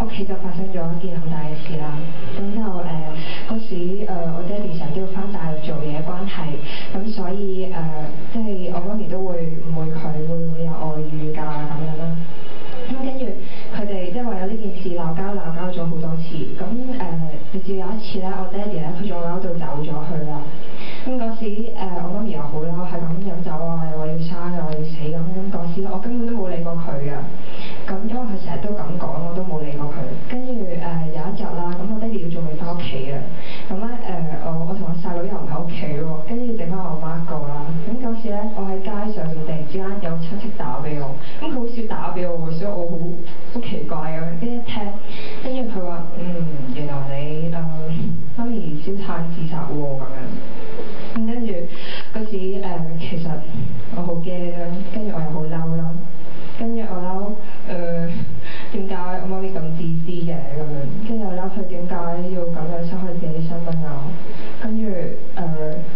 屋企就發生咗一件好大嘅事啦。咁就嗰時我爹哋成日都要翻大陸做嘢關係，咁所以即係我媽咪都會誤會佢會唔會有外遇㗎咁樣啦。咁跟住佢哋即係為咗呢件事鬧交咗好多次。咁直至有一次咧，我爹哋咧佢仲嬲到走咗去啦。咁嗰時我媽咪又好嬲，係咁飲酒啊，又話要生啊，我要死咁。嗰時我根本都冇理過佢㗎。咁因為佢成日都咁講，我都冇理過佢。跟住有一日啦，咁我爹哋仲未翻屋企啊。咁咧我同我細佬又唔喺屋企喎，跟住剩翻我媽一個啦。咁嗰時咧，我喺街上面突然之間有親戚打俾我，咁佢好少打俾我喎，所以我好奇怪咁。跟住一聽，跟住佢話原來你媽咪燒炭自殺喎咁樣。咁跟住嗰時其實我好驚啦，跟住我又好嬲啦，跟住我嬲點解我媽咪咁自私嘅咁樣，跟住我嬲佢點解要咁樣失去自己生命啊，跟住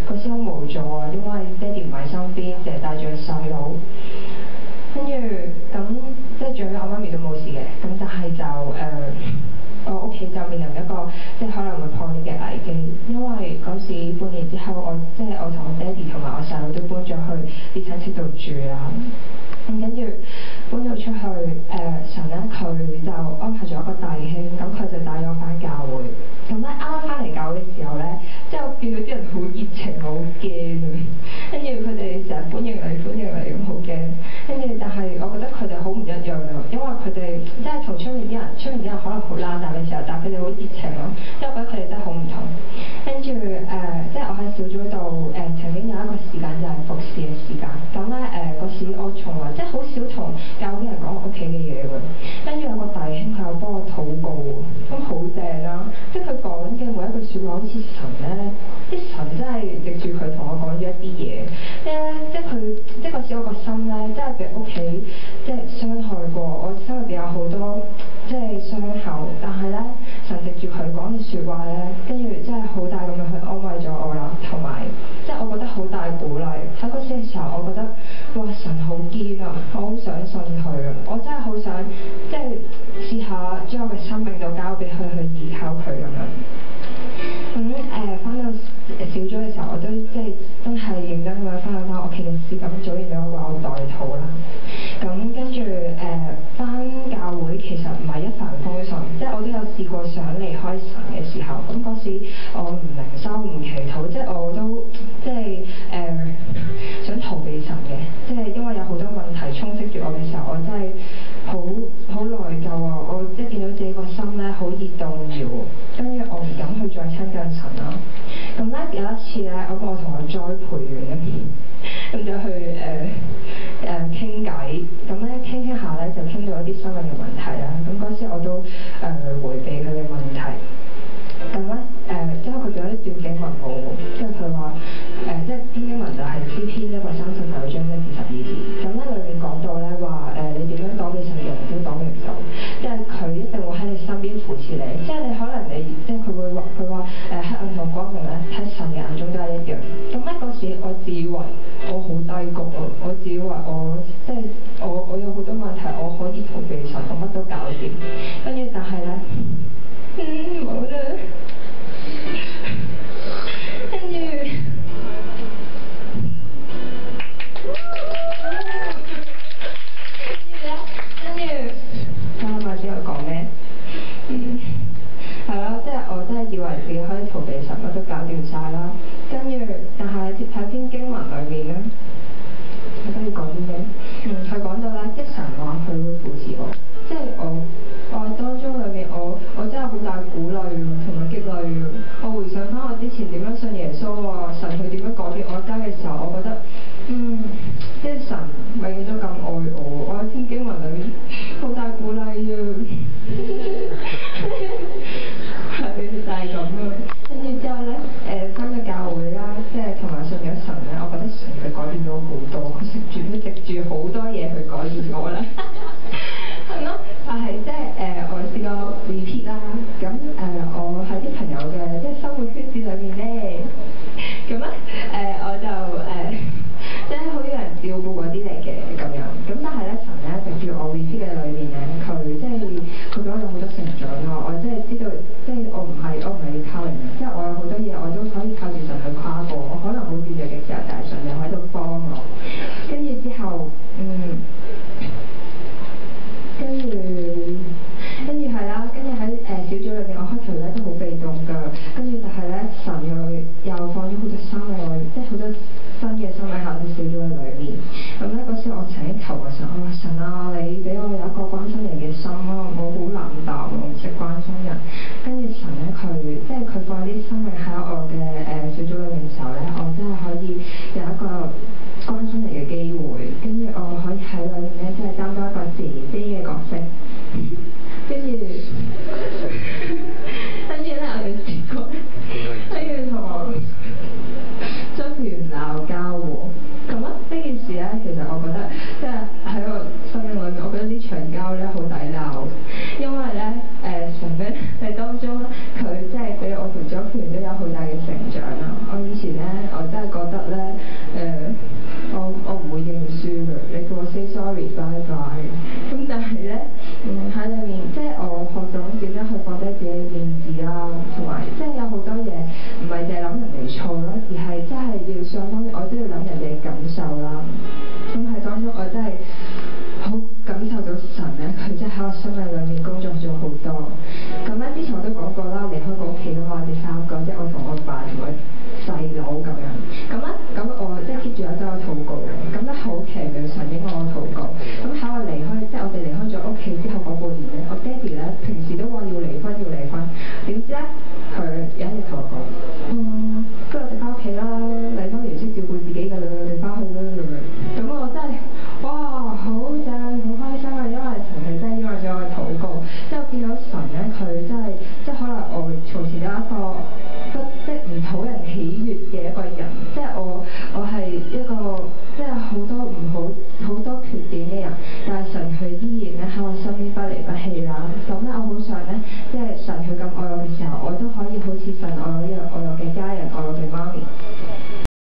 嗰時好無助啊，因為爹哋唔喺身邊，淨係帶住個細佬，跟住咁即係最尾我媽咪都冇事嘅，咁但係就我屋企就面臨一個即係可能會破裂嘅危機，因為嗰時半年之後，我同我爹哋同埋我細佬都搬咗去啲親戚度住啦。咁跟住搬到出去，神咧佢就安排咗一個弟兄，咁佢就帶咗我翻教會。咁咧啱啱翻嚟教會嘅時候咧，即係我見到啲人好熱情，我好驚啊！跟住佢哋成日歡迎你咁好驚。跟住但係我覺得佢哋好唔一樣啊，因為佢哋即係同出面啲人可能好冷淡嘅時候，但係佢哋好熱情咯。即係我覺得佢哋真係好唔同。跟住即係我喺小組度曾經有一個時間就係服侍嘅時間。咁咧嗰時我從來即係好少同教會人講我屋企嘅嘢㗎。跟住有個弟兄佢又幫我禱告喎，咁好正啦！即係佢講嘅每一句説話，好似神咧，啲神真係藉住佢同我講咗一啲嘢。即係佢即係嗰時我個心咧，真係俾屋企即係傷害過，我心入邊有好多即係傷口，但係咧神藉住佢講嘅説話咧，跟住真係好大咁樣去安慰咗我啦，同埋即係我覺得好大鼓勵。喺嗰時嘅時候，我覺得哇神好堅啊，我好想信佢啊，我真係好想即係試下將我嘅生命就交俾佢去依靠佢咁樣。咁翻到小組嘅時候，我都即係真係認真咁樣分享翻屋企嘅事，咁組員都話我代禱啦。咁跟住翻教會其實唔係一帆風順，即係我都有試過想離開神嘅時候。咁嗰時我唔靈修唔祈禱，即係我都即係想逃避神嘅，即係因為有好多問題充斥住我嘅時候，我真係好內疚啊！我即係見到自己個心咧好易動搖，跟住我唔敢去再親近神啦。咁咧有一次咧，我同我栽培員咁就去傾偈，咁咧傾下咧就傾到一啲生命嘅問題啦。咁嗰時我都迴避佢嘅問題。咁咧之後佢仲有一段經文我，即係佢話即係篇經文就係詩篇139章1至12節。咁咧裏面講到咧話你點樣躲避神嘅人都躲避唔到，即係佢一定會喺你身邊扶持你。即係你可能即係佢話黑暗同光明咧喺神嘅眼中都係一樣。咁咧嗰時我自以為我好低谷啊，我自以為即係我有好多問題，我可以逃避神，我乜都搞掂。跟住但係咧冇啦。跟住睇下先我講咩？係咯，即係我真係以為自己可以逃避神，乜都搞掂晒啦。跟住，但係喺篇經文裏面咧，我都要講啲咩？佢講到咧，即係神話佢會扶持我，即係我當中裏面我真係好大鼓勵同埋激勵嘅。我回想翻我之前點樣信耶穌啊，神佢點樣改變我一家嘅時候，我覺得即係神永遠都咁愛我。我喺篇經文裏面好大鼓勵啊，係就係咁啊。跟住之後咧，翻到教會啦，即係同埋信咗神咧，我覺得神佢改變咗好多，佢藉住好多嘢去改變我啦。係咯，但係即係我試過 repeat 啦，咁我喺啲朋友嘅即係生活圈子裏面咧，咁咧我就即係好有人照顧嗰啲嚟嘅咁樣，咁但係咧神咧藉住我 repeat 嘅裏面咧，佢即係佢俾我有好多成長咯。我即係知道，即係我唔係要靠人，即係我有好多嘢我都可以靠住神去跨過。我可能好軟弱嘅時候，但係神又喺度幫我。跟住之後，跟住係啦，跟住喺小組裏面，我開頭咧都好被動㗎。跟住但係咧，神又放咗好多生命，即係好多新嘅生命喺小組嘅裏面。咁咧嗰時我曾經求過神，我話神啊，你俾我有一個關心人嘅心咯，我好冷淡，我唔識關心人。跟住神咧，佢放啲生命喺我嘅小組裏面嘅時候咧，我真係可以有一個關心人嘅機會。跟住我可以喺裏面咧，即係擔當一個姐姐嘅角色。跟住咧，我要試過，跟住同我將佢哋鬧交喎。咁啊，呢件事咧，其實我覺得即係喺我生命裏面，我覺得呢場交咧好抵鬧，因為咧神咧喺當中咧，佢即係俾我同組員都有好大嘅成長啦。我以前咧，我真係覺得咧我唔會認輸㗎，你叫我 say sorry bye bye。咁但係咧喺裏面，即係我學到點樣去放低自己嘅面子啦，同埋即係有好多嘢唔係淨係諗人哋錯咯，而係真係要雙方面，我都要諗人哋嘅感受啦。咁喺當中，我真係好感受到神咧，佢真係喺我生命裏面工作咗好多。咁咧之前我都講過啦，離開個屋企嘅話，我哋3個，即係我同我爸同我細佬咁樣。咁我即係 keep 住有周我禱告嘅。咁咧好奇妙，神應我禱告。咁喺我離開，即係我哋離開咗屋企之後嗰半年咧，我爹哋咧平時都話要離婚，點知咧佢有一日同我講，不如我哋翻屋企啦，你當然識照顧自己㗎啦，你翻去啦咁樣。咁我真係哇好正，好開心啊！因為神係真係因為咗我禱告，即係我見到神咧，佢真係即係可能我從前有一個即係唔討人喜悅嘅一個人，即係我係一個即係好多缺點嘅人，但係神佢依然咧喺我身邊不離不棄啦。咁咧我好想咧，即係神佢咁愛我嘅時候，我都可以好似神愛我一樣愛我嘅家人